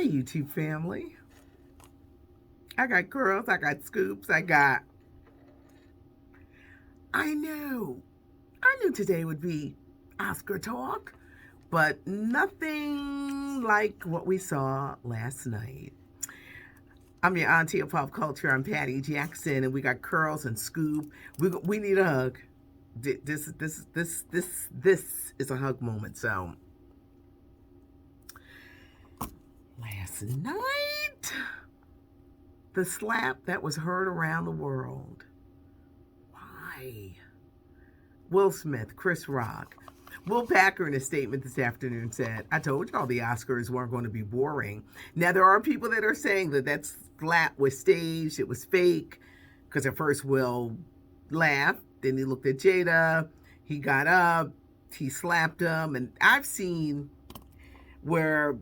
YouTube family. I got girls, I got scoops, I knew. I knew today would be Oscar talk, but nothing like what we saw last night. I'm your auntie of pop culture. I'm Patty Jackson, and we got curls and scoop. We need a hug. This is a hug moment. So last night, the slap that was heard around the world. Why? Will Smith, Chris Rock. Will Packer, in a statement this afternoon, said, I told y'all the Oscars weren't going to be boring. Now, there are people that are saying that slap was staged, it was fake, because at first Will laughed, then he looked at Jada, he got up, he slapped him, and I've seen where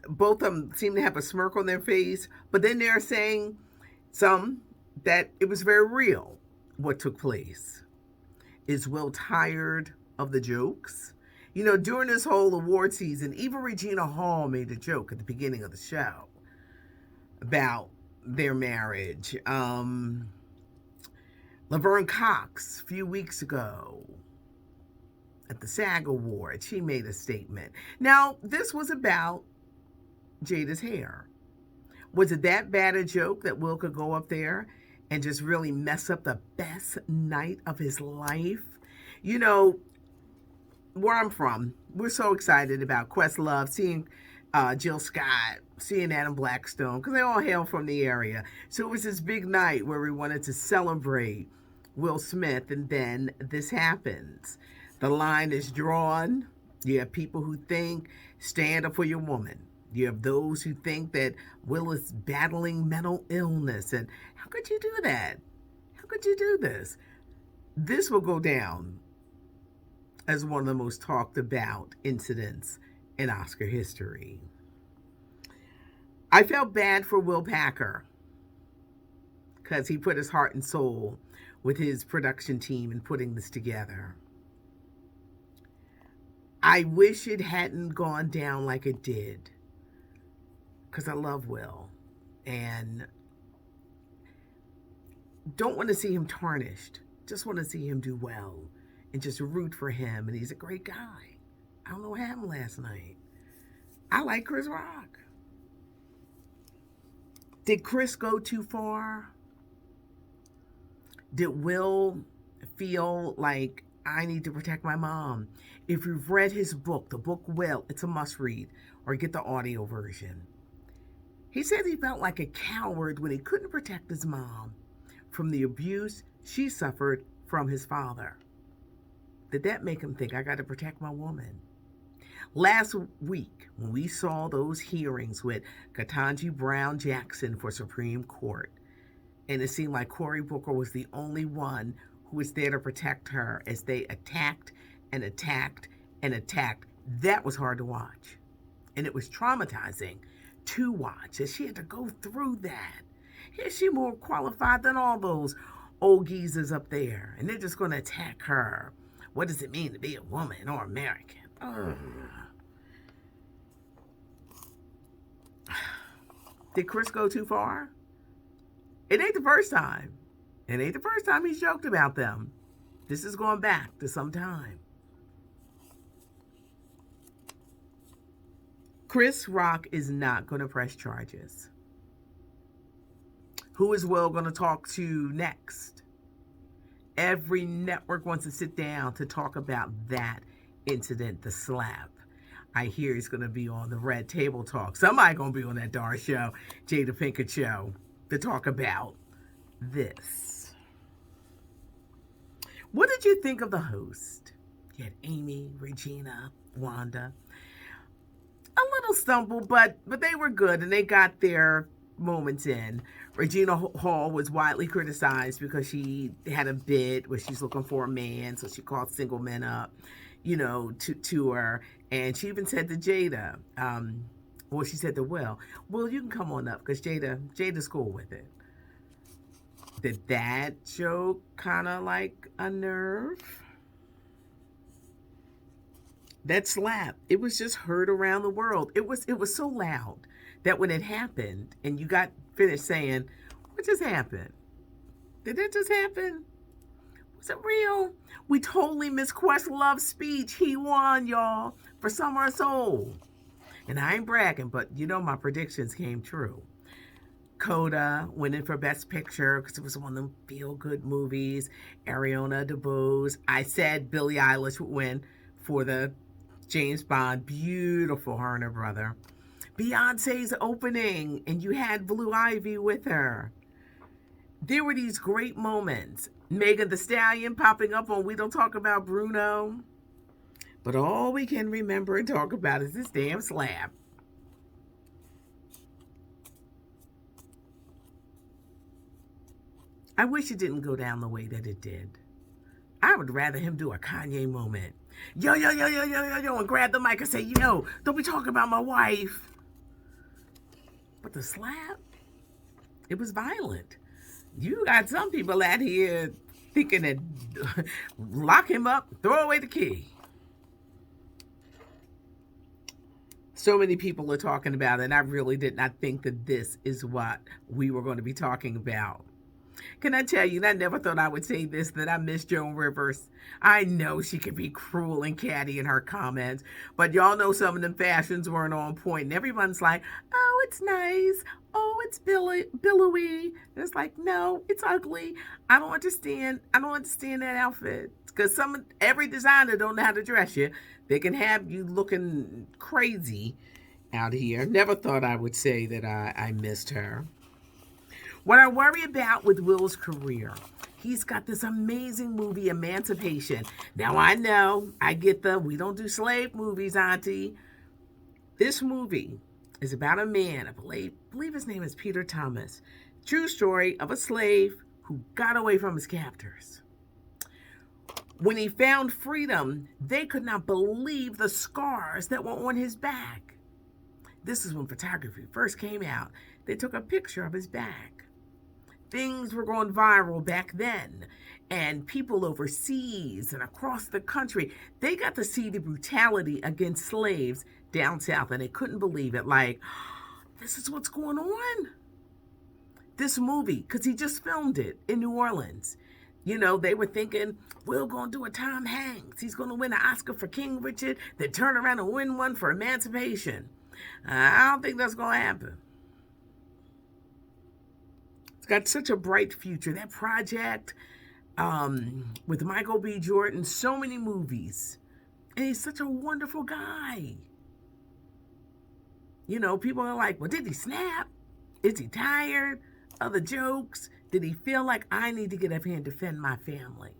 both of them seem to have a smirk on their face, but then they're saying some that it was very real what took place. Is Will tired of the jokes? You know, during this whole award season, even Regina Hall made a joke at the beginning of the show about their marriage. Laverne Cox, a few weeks ago at the SAG Award, she made a statement. Now, this was about Jada's hair. Was it that bad a joke that Will could go up there and just really mess up the best night of his life? You know, where I'm from, we're so excited about Questlove, seeing Jill Scott, seeing Adam Blackstone, because they all hail from the area. So it was this big night where we wanted to celebrate Will Smith, and then this happens. The line is drawn. You have people who think, stand up for your woman. You have those who think that Will is battling mental illness. And how could you do that? How could you do this? This will go down as one of the most talked about incidents in Oscar history. I felt bad for Will Packer because he put his heart and soul with his production team in putting this together. I wish it hadn't gone down like it did, because I love Will and don't want to see him tarnished. Just want to see him do well and just root for him. And he's a great guy. I don't know what happened last night. I like Chris Rock. Did Chris go too far? Did Will feel like, I need to protect my mom? If you've read his book, the book Will, it's a must read, or get the audio version. He said he felt like a coward when he couldn't protect his mom from the abuse she suffered from his father. Did that make him think, I got to protect my woman? Last week, when we saw those hearings with Ketanji Brown Jackson for Supreme Court, and it seemed like Cory Booker was the only one who was there to protect her as they attacked and attacked and attacked, that was hard to watch. And it was traumatizing to watch, as she had to go through that. Is she more qualified than all those old geezers up there? And they're just going to attack her. What does it mean to be a woman or American? Ugh. Did Chris go too far? It ain't the first time. It ain't the first time he's joked about them. This is going back to some time. Chris Rock is not going to press charges. Who is Will going to talk to next? Every network wants to sit down to talk about that incident, the slap. I hear he's going to be on the Red Table Talk. Somebody going to be on that darn show, Jada Pinkett Show, to talk about this. What did you think of the host? You had Amy, Regina, Wanda. A little stumble, but they were good, and they got their moments in. Regina Hall was widely criticized because she had a bit where she's looking for a man, so she called single men up, to her. And she even said to Jada, she said to Will, you can come on up, because Jada's cool with it. Did that joke kind of like a nerve? That slap, it was just heard around the world. It was so loud that when it happened and you got finished saying, what just happened? Did that just happen? Was it real? We totally missed Questlove's speech. He won, y'all, for Summer of Soul. And I ain't bragging, but you know my predictions came true. Coda winning for Best Picture because it was one of them feel-good movies. Ariana DeBose. I said Billie Eilish would win for the James Bond. Beautiful, her and her brother. Beyonce's opening, and you had Blue Ivy with her. There were these great moments. Megan Thee Stallion popping up on We Don't Talk About Bruno. But all we can remember and talk about is this damn slap. I wish it didn't go down the way that it did. I would rather him do a Kanye moment. Yo, yo, yo, yo, yo, yo, yo, and grab the mic and say, yo, don't be talking about my wife. But the slap, it was violent. You got some people out here thinking that lock him up, throw away the key. So many people are talking about it, and I really did not think that this is what we were going to be talking about. Can I tell you, I never thought I would say this, that I miss Joan Rivers. I know she can be cruel and catty in her comments, but y'all know some of them fashions weren't on point, and everyone's like, oh, it's nice. Oh, it's billowy. And it's like, no, it's ugly. I don't understand that outfit. Because every designer don't know how to dress you. They can have you looking crazy out here. Never thought I would say that I missed her. What I worry about with Will's career, he's got this amazing movie, Emancipation. Now, I know, I get we don't do slave movies, Auntie. This movie is about a man, I believe his name is Peter Thomas. True story of a slave who got away from his captors. When he found freedom, they could not believe the scars that were on his back. This is when photography first came out. They took a picture of his back. Things were going viral back then, and people overseas and across the country, they got to see the brutality against slaves down south, and they couldn't believe it. Like, this is what's going on? This movie, because he just filmed it in New Orleans. You know, they were thinking, we're going to do a Tom Hanks. He's going to win an Oscar for King Richard, then turn around and win one for Emancipation. I don't think that's going to happen. Got such a bright future. That project with Michael B. Jordan, so many movies. And he's such a wonderful guy. You know, people are like, well, did he snap? Is he tired of the jokes? Did he feel like I need to get up here and defend my family?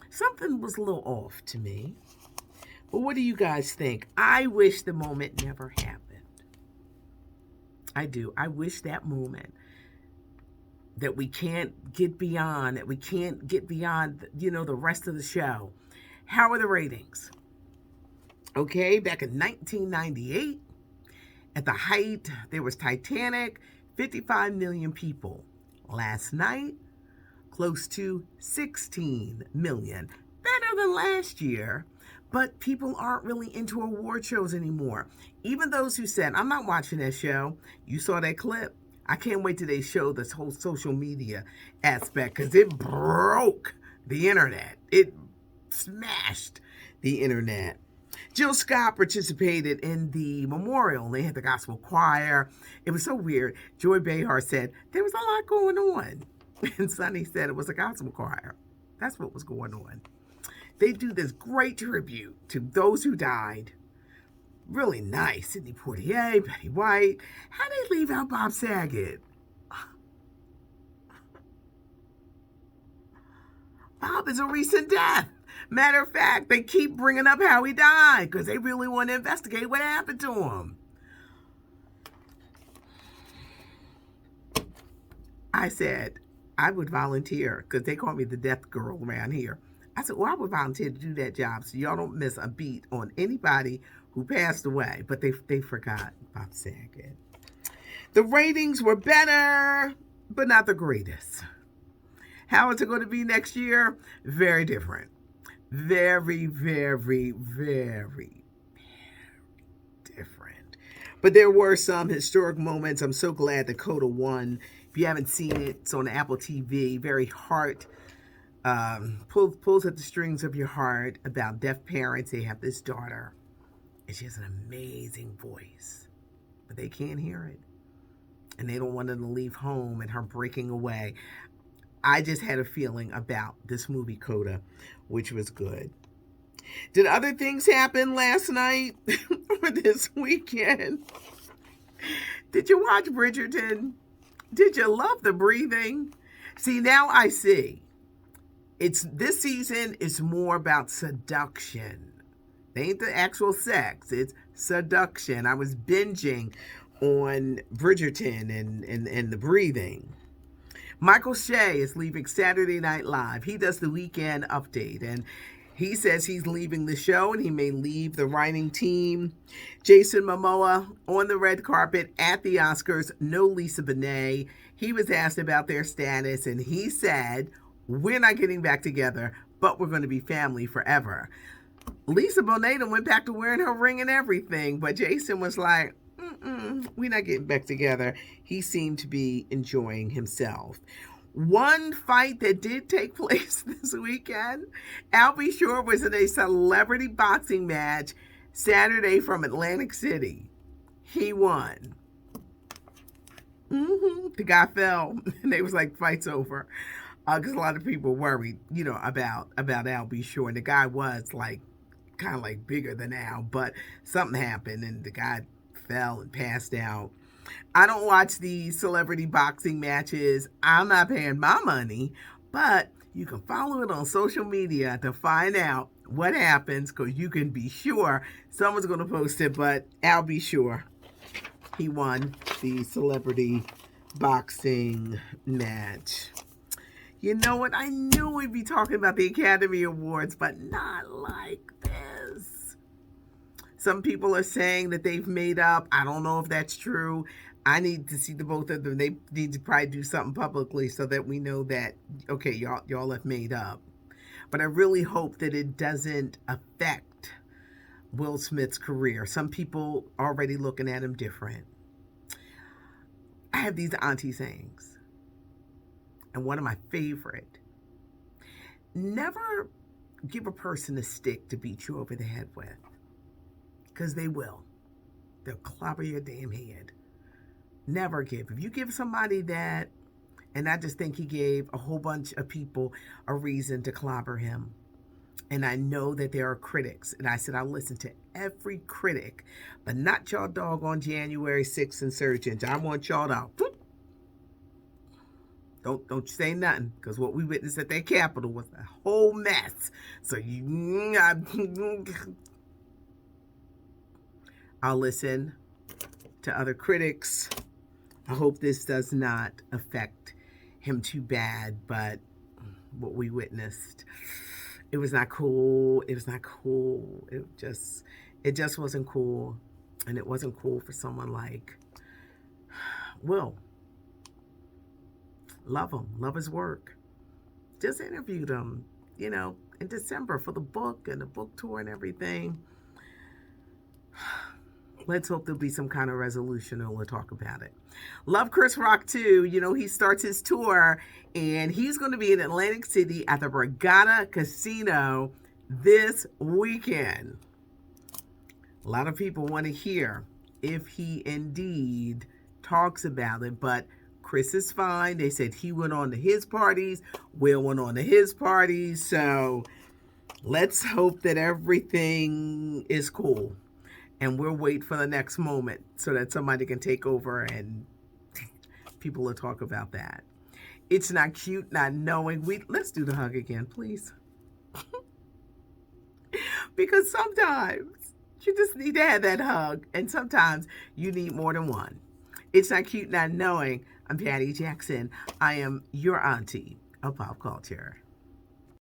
Something was a little off to me. But what do you guys think? I wish the moment never happened. I do. I wish that moment that we can't get beyond, you know, the rest of the show. How are the ratings? Okay, back in 1998, at the height, there was Titanic, 55 million people. Last night, close to 16 million. Better than last year, but people aren't really into award shows anymore. Even those who said, I'm not watching that show. You saw that clip? I can't wait till they show this whole social media aspect because it broke the internet. It smashed the internet. Jill Scott participated in the memorial. They had the gospel choir. It was so weird. Joy Behar said, there was a lot going on. And Sonny said it was a gospel choir. That's what was going on. They do this great tribute to those who died. Really nice. Sidney Poitier, Betty White. How they leave out Bob Saget? Bob is a recent death. Matter of fact, they keep bringing up how he died because they really want to investigate what happened to him. I said I would volunteer because they call me the death girl around here. I said, well, I would volunteer to do that job so y'all don't miss a beat on anybody who passed away, but they forgot Bob Saget. The ratings were better, but not the greatest. How is it going to be next year? Very different. Very, very, very, very different. But there were some historic moments. I'm so glad Dakota won. If you haven't seen it, it's on Apple TV. Very heart pulls at the strings of your heart about deaf parents. They have this daughter, and she has an amazing voice, but they can't hear it, and they don't want her to leave home and her breaking away. I just had a feeling about this movie Coda, which was good. Did other things happen last night or this weekend? Did you watch Bridgerton? Did you love the breathing? See, now I see. It's this season is more about seduction. They ain't the actual sex. It's seduction. I was binging on Bridgerton and the breathing. Michael Shea is leaving Saturday Night Live. He does the weekend update, and he says he's leaving the show and he may leave the writing team. Jason Momoa on the red carpet at the Oscars. No Lisa Bonet. He was asked about their status and he said, "We're not getting back together, but we're going to be family forever." Lisa Bonet went back to wearing her ring and everything, but Jason was like, we're not getting back together. He seemed to be enjoying himself. One fight that did take place this weekend, Albie Shore was in a celebrity boxing match Saturday from Atlantic City. He won. The guy fell, and they was like, fight's over. Because a lot of people worried, about Albie Shore. And the guy was like, kind of like bigger than Al, but something happened, and the guy fell and passed out. I don't watch these celebrity boxing matches. I'm not paying my money, but you can follow it on social media to find out what happens, because you can be sure someone's going to post it, but I'll be sure he won the celebrity boxing match. You know what? I knew we'd be talking about the Academy Awards, but not like this. Some people are saying that they've made up. I don't know if that's true. I need to see the both of them. They need to probably do something publicly so that we know that, okay, y'all have made up. But I really hope that it doesn't affect Will Smith's career. Some people are already looking at him different. I have these auntie sayings. And one of my favorite: never give a person a stick to beat you over the head with. Because they will. They'll clobber your damn head. Never give. If you give somebody that, and I just think he gave a whole bunch of people a reason to clobber him. And I know that there are critics. And I said, I'll listen to every critic, but not y'all doggone January 6th insurgents. I want y'all to, don't say nothing, because what we witnessed at that Capitol was a whole mess. So I'll listen to other critics. I hope this does not affect him too bad, but what we witnessed, it was not cool. It was not cool. It just wasn't cool. And it wasn't cool for someone like Will. Love him. Love his work. Just interviewed him, in December for the book and the book tour and everything. Let's hope there'll be some kind of resolution and we'll talk about it. Love Chris Rock too. He starts his tour and he's going to be in Atlantic City at the Borgata Casino this weekend. A lot of people want to hear if he indeed talks about it, but Chris is fine. They said he went on to his parties. Will went on to his parties. So let's hope that everything is cool. And we'll wait for the next moment so that somebody can take over and people will talk about that. It's not cute not knowing. Let's do the hug again, please. Because sometimes you just need to have that hug. And sometimes you need more than one. It's not cute not knowing. I'm Patty Jackson. I am your auntie of pop culture.